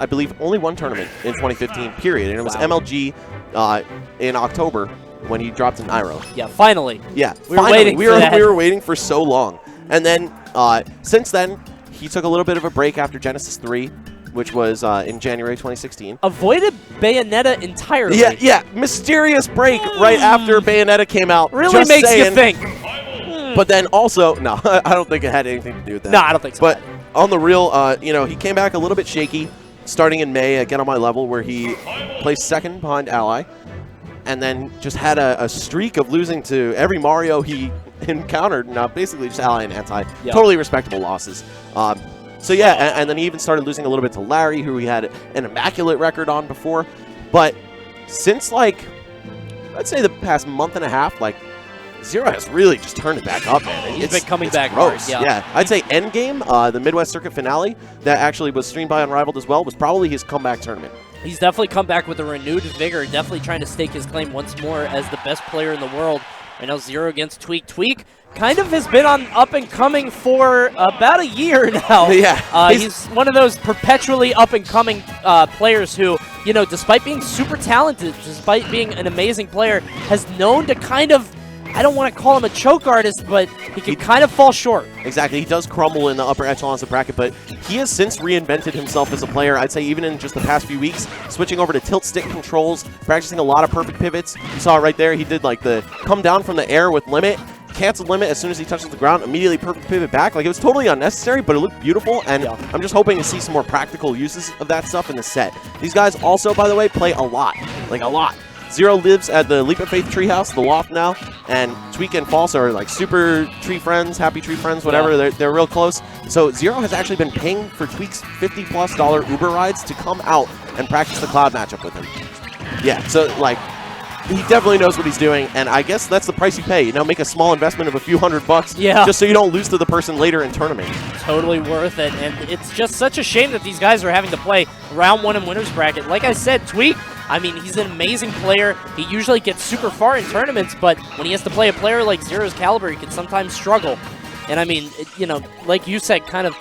I believe, only one tournament in 2015, period. And it was MLG in October when he dropped an Iro. Yeah, finally. Yeah, we were waiting for so long. And then, since then, he took a little bit of a break after Genesis 3, which was in January 2016. Avoided Bayonetta entirely. Yeah, mysterious break right after Bayonetta came out. Really makes you think. But then also, no, I don't think it had anything to do with that. No, I don't think so. But on the real, he came back a little bit shaky, starting in May at Get On My Level, where he placed second behind Ally, and then just had a streak of losing to every Mario he encountered. Now, basically just Ally and Anti. Yep. Totally respectable losses. So yeah, and then he even started losing a little bit to Larry, who he had an immaculate record on before. But since, like, I'd say the past month and a half, like, ZeRo has really just turned it back up, man. He's been coming back gross. hard. Yeah. I'd say Endgame, the Midwest Circuit finale, that actually was streamed by Unrivaled as well, was probably his comeback tournament. He's definitely come back with a renewed vigor, definitely trying to stake his claim once more as the best player in the world. I know ZeRo against Tweek. Tweek kind of has been on up and coming for about a year now. Yeah. He's one of those perpetually up and coming players who, you know, despite being super talented, despite being an amazing player, has known to kind of, I don't want to call him a choke artist, but he can kind of fall short. Exactly. He does crumble in the upper echelons of the bracket, but he has since reinvented himself as a player. I'd say even in just the past few weeks, switching over to tilt stick controls, practicing a lot of perfect pivots. You saw it right there. He did like the come down from the air with limit, canceled limit as soon as he touches the ground, immediately perfect pivot back. Like, it was totally unnecessary, but it looked beautiful, and I'm just hoping to see some more practical uses of that stuff in the set. These guys also, by the way, play a lot. Like, a lot. ZeRo lives at the Leap of Faith treehouse, the loft now, and Tweek and False are like super tree friends, happy tree friends, whatever. Yeah. They're real close. So ZeRo has actually been paying for Tweek's $50+ Uber rides to come out and practice the Cloud matchup with him. Yeah, so like, he definitely knows what he's doing, and I guess that's the price you pay. You know, make a small investment of a few $100 just so you don't lose to the person later in tournament. Totally worth it, and it's just such a shame that these guys are having to play round one in winners bracket. Like I said, Tweek, I mean, he's an amazing player. He usually gets super far in tournaments, but when he has to play a player like ZeRo's caliber, he can sometimes struggle. And I mean, you know, like you said, kind of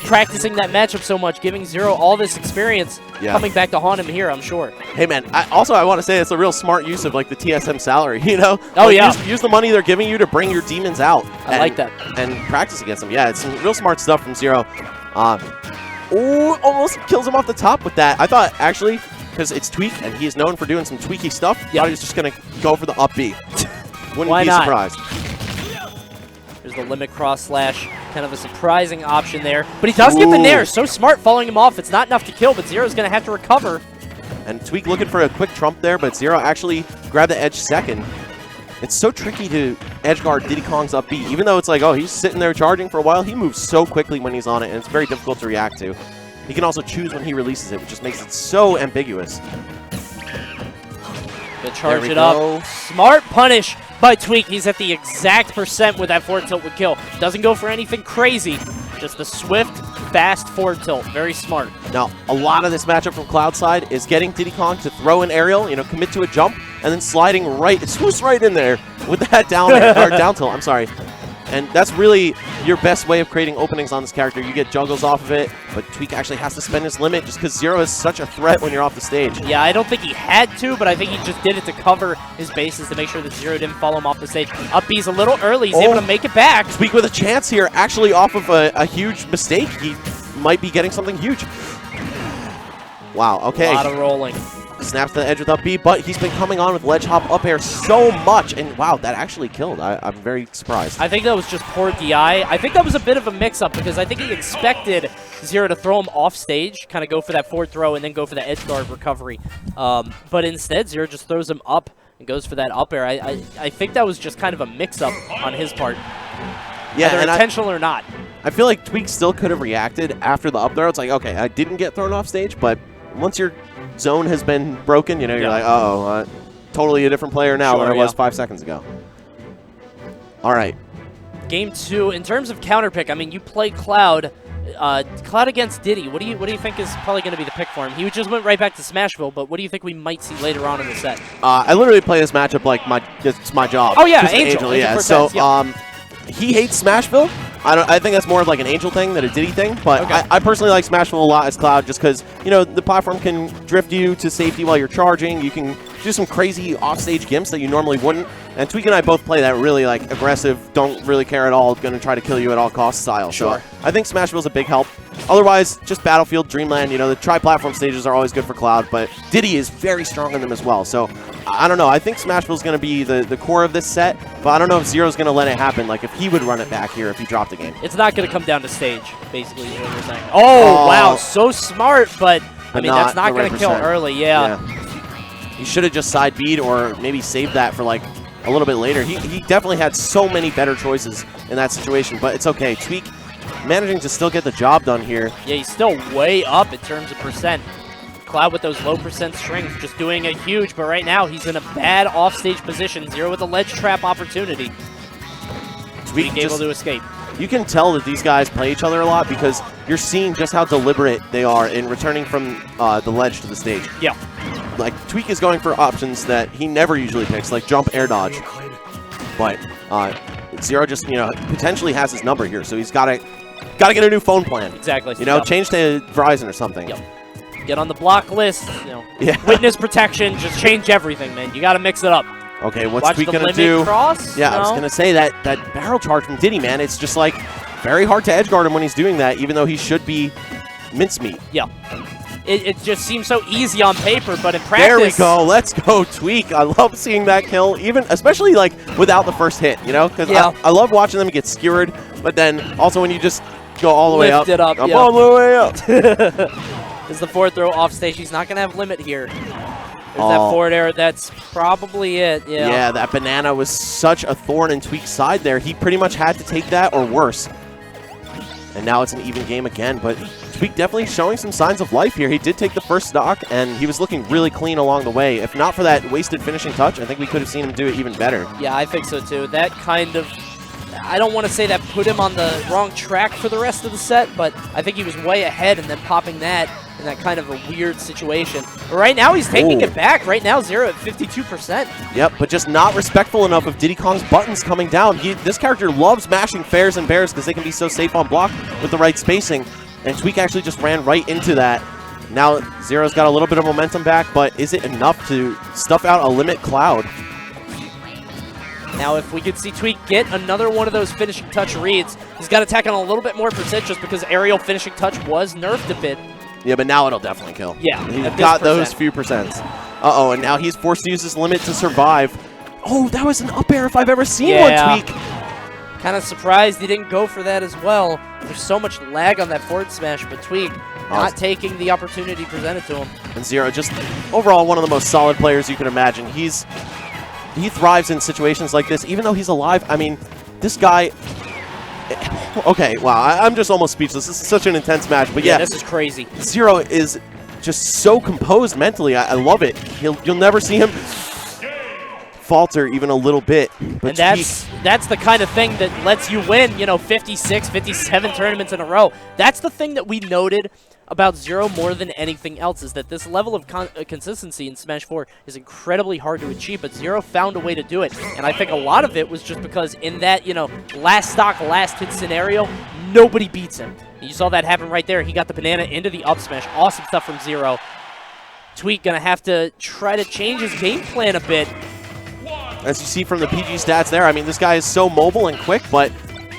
practicing that matchup so much, giving ZeRo all this experience, coming back to haunt him here, I'm sure. Hey, man, I want to say it's a real smart use of, like, the TSM salary, you know? Oh, like, yeah. Use the money they're giving you to bring your demons out. I like that. And practice against them. Yeah, it's some real smart stuff from ZeRo. Almost kills him off the top with that. I thought, actually, because it's Tweek, and he is known for doing some tweaky stuff, I thought he was just going to go for the up B. Wouldn't be surprised. There's the limit cross slash, kind of a surprising option there. But he does get the nair. So smart following him off. It's not enough to kill, but ZeRo's going to have to recover. And Tweek looking for a quick trump there, but ZeRo actually grabbed the edge second. It's so tricky to edge guard Diddy Kong's up B. Even though it's like, oh, he's sitting there charging for a while, he moves so quickly when he's on it, and it's very difficult to react to. He can also choose when he releases it, which just makes it so ambiguous. To charge it up. Smart punish by Tweek. He's at the exact percent where that forward tilt would kill. Doesn't go for anything crazy. Just the swift, fast forward tilt. Very smart. Now, a lot of this matchup from Cloud side is getting Diddy Kong to throw an aerial, you know, commit to a jump, and then sliding right, swoosh right in there with that down tilt. I'm sorry. And that's really your best way of creating openings on this character. You get juggles off of it, but Tweek actually has to spend his limit just because ZeRo is such a threat when you're off the stage. Yeah, I don't think he had to, but I think he just did it to cover his bases to make sure that ZeRo didn't follow him off the stage. Up B's a little early. He's able to make it back. Tweek with a chance here, actually off of a huge mistake. He might be getting something huge. Wow, okay. A lot of rolling. Snaps to the edge with up B, but he's been coming on with ledge hop up air so much, and wow, that actually killed. I'm very surprised. I think that was just poor DI. I think that was a bit of a mix-up because I think he expected ZeRo to throw him off stage, kind of go for that forward throw and then go for the edge guard recovery. But instead, ZeRo just throws him up and goes for that up air. I think that was just kind of a mix-up on his part. Yeah, whether intentional or not. I feel like Tweek still could have reacted after the up throw. It's like, okay, I didn't get thrown off stage, but once your zone has been broken, you know, you're like, uh-oh, totally a different player now than I was 5 seconds ago. All right. Game 2, in terms of counter pick, I mean, you play Cloud. Cloud against Diddy. What do you think is probably going to be the pick for him? He just went right back to Smashville, but what do you think we might see later on in the set? I literally play this matchup like it's my job. Oh yeah, Angel. Yeah. So he hates Smashville, I think that's more of like an Angel thing than a Diddy thing, but Okay. I personally like Smashville a lot as Cloud just because, you know, the platform can drift you to safety while you're charging. You can do some crazy offstage gimps that you normally wouldn't. And Tweek and I both play that really like aggressive, don't really care at all, going to try to kill you at all costs style. Sure. So I think Smashville's a big help. Otherwise, just Battlefield, Dreamland, you know, the tri-platform stages are always good for Cloud, but Diddy is very strong in them as well. So I don't know. I think Smashville's going to be the core of this set, but I don't know if ZeRo's going to let it happen. Like if he would run it back here if he dropped the game. It's not going to come down to stage, basically, is what you're saying. Oh, wow, so smart, but I mean, that's not going to kill early, yeah. He should have just side B'd or maybe saved that for like a little bit later. He definitely had so many better choices in that situation, but it's okay. Tweek managing to still get the job done here. Yeah, he's still way up in terms of percent. Cloud with those low percent strings, just doing a huge, but right now he's in a bad offstage position. ZeRo with a ledge trap opportunity. Tweek able to escape. You can tell that these guys play each other a lot because you're seeing just how deliberate they are in returning from the ledge to the stage. Yeah. Like, Tweek is going for options that he never usually picks, like jump, air dodge. But ZeRo just, you know, potentially has his number here, so he's got to get a new phone plan. Exactly. You know, change to Verizon or something. Yep. Get on the block list, you know, yeah. Witness protection, just change everything, man. You got to mix it up. Okay, what's Watch Tweek the going to limit do? Cross? Yeah, No? I was going to say that barrel charge from Diddy, man, it's just like very hard to edge guard him when he's doing that, even though he should be mincemeat. Yeah. It just seems so easy on paper, but in practice... There we go. Let's go, Tweek. I love seeing that kill, especially like without the first hit, you know? Because I love watching them get skewered, but then also when you just go all the way up. Lift it up, all the way up. Is the forward throw off stage. He's not going to have limit here. There's that forward air. That's probably it, yeah. Yeah, that banana was such a thorn in Tweek's side there. He pretty much had to take that or worse. And now it's an even game again, but Tweek definitely showing some signs of life here. He did take the first stock, and he was looking really clean along the way. If not for that wasted finishing touch, I think we could have seen him do it even better. Yeah, I think so too. That kind of, I don't want to say that put him on the wrong track for the rest of the set, but I think he was way ahead and then popping that in that kind of a weird situation. But right now he's taking it back. Right now ZeRo at 52%. Yep, but just not respectful enough of Diddy Kong's buttons coming down. This character loves mashing fairs and bears because they can be so safe on block with the right spacing. And Tweek actually just ran right into that. Now ZeRo's got a little bit of momentum back, but is it enough to stuff out a limit Cloud? Now if we could see Tweek get another one of those finishing touch reads, he's got to tack on a little bit more percent just because aerial finishing touch was nerfed a bit. Yeah, but now it'll definitely kill. Yeah. He's got those few percents. Uh-oh, and now he's forced to use his limit to survive. Oh, that was an up air if I've ever seen one, Tweek. Kind of surprised he didn't go for that as well. There's so much lag on that forward smash, but Tweek not taking the opportunity presented to him. And ZeRo, just overall one of the most solid players you can imagine. He thrives in situations like this, even though he's alive. I mean, this guy... Okay, wow, I'm just almost speechless. This is such an intense match, but yeah. This is crazy. ZeRo is just so composed mentally. I love it. You'll never see him falter even a little bit. But and that's the kind of thing that lets you win, you know, 56, 57 tournaments in a row. That's the thing that we noted about ZeRo more than anything else, is that this level of consistency in Smash 4 is incredibly hard to achieve, but ZeRo found a way to do it. And I think a lot of it was just because in that, you know, last stock, last hit scenario, nobody beats him. And you saw that happen right there. He got the banana into the up smash. Awesome stuff from ZeRo. Tweek gonna have to try to change his game plan a bit. As you see from the PG stats there, I mean, this guy is so mobile and quick, but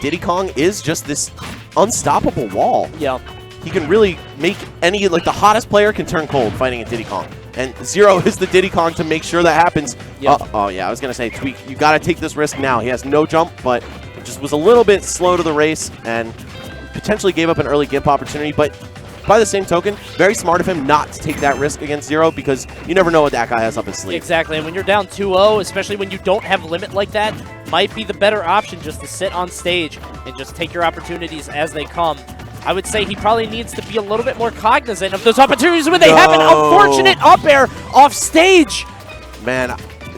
Diddy Kong is just this unstoppable wall. Yeah. He can really make any, like the hottest player can turn cold fighting a Diddy Kong. And ZeRo is the Diddy Kong to make sure that happens. Yep. Oh yeah, I was going to say, Tweek, you got to take this risk now. He has no jump, but it just was a little bit slow to the race and potentially gave up an early gimp opportunity. But by the same token, very smart of him not to take that risk against ZeRo because you never know what that guy has up his sleeve. Exactly, and when you're down 2-0, especially when you don't have limit like that, might be the better option just to sit on stage and just take your opportunities as they come. I would say he probably needs to be a little bit more cognizant of those opportunities when they have an unfortunate up air off stage. Man,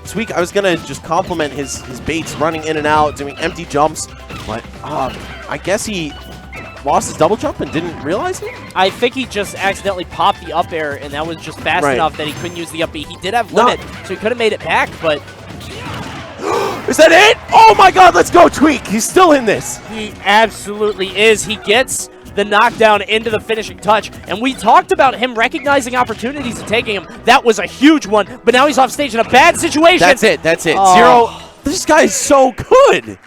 Tweek, I was going to just compliment his baits running in and out, doing empty jumps, but I guess he lost his double jump and didn't realize it? I think he just accidentally popped the up air, and that was just fast enough that he couldn't use the up B. He did have limit, so he could have made it back, but... Is that it? Oh my god, let's go, Tweek! He's still in this! He absolutely is. He gets the knockdown into the finishing touch, and we talked about him recognizing opportunities and taking them. That was a huge one, but now he's off stage in a bad situation. That's it, that's it. Oh. ZeRo, this guy is so good!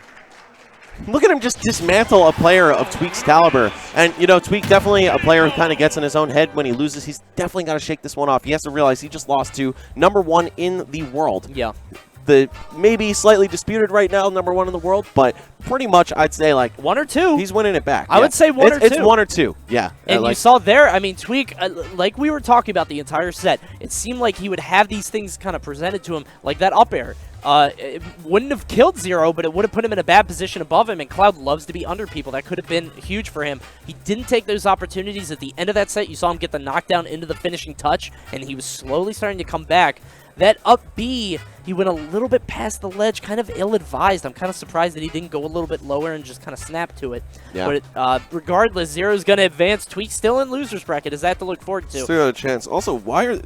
Look at him just dismantle a player of Tweek's caliber. And, you know, Tweek definitely a player who kind of gets in his own head when he loses. He's definitely got to shake this one off. He has to realize he just lost to #1 in the world. Yeah. The maybe slightly disputed right now, #1 in the world, but pretty much I'd say like 1 or 2. He's winning it back. I would say 1 or 2. It's 1 or 2. Yeah. And you saw there, I mean, Tweek, like we were talking about the entire set, it seemed like he would have these things kind of presented to him, like that up air. It wouldn't have killed ZeRo, but it would have put him in a bad position above him, and Cloud loves to be under people. That could have been huge for him. He didn't take those opportunities at the end of that set. You saw him get the knockdown into the finishing touch, and he was slowly starting to come back. That up B, he went a little bit past the ledge, kind of ill-advised. I'm kind of surprised that he didn't go a little bit lower and just kind of snap to it. Yeah. But regardless, ZeRo's going to advance. Tweek still in loser's bracket. Is that to look forward to? Still got a chance. Also, why are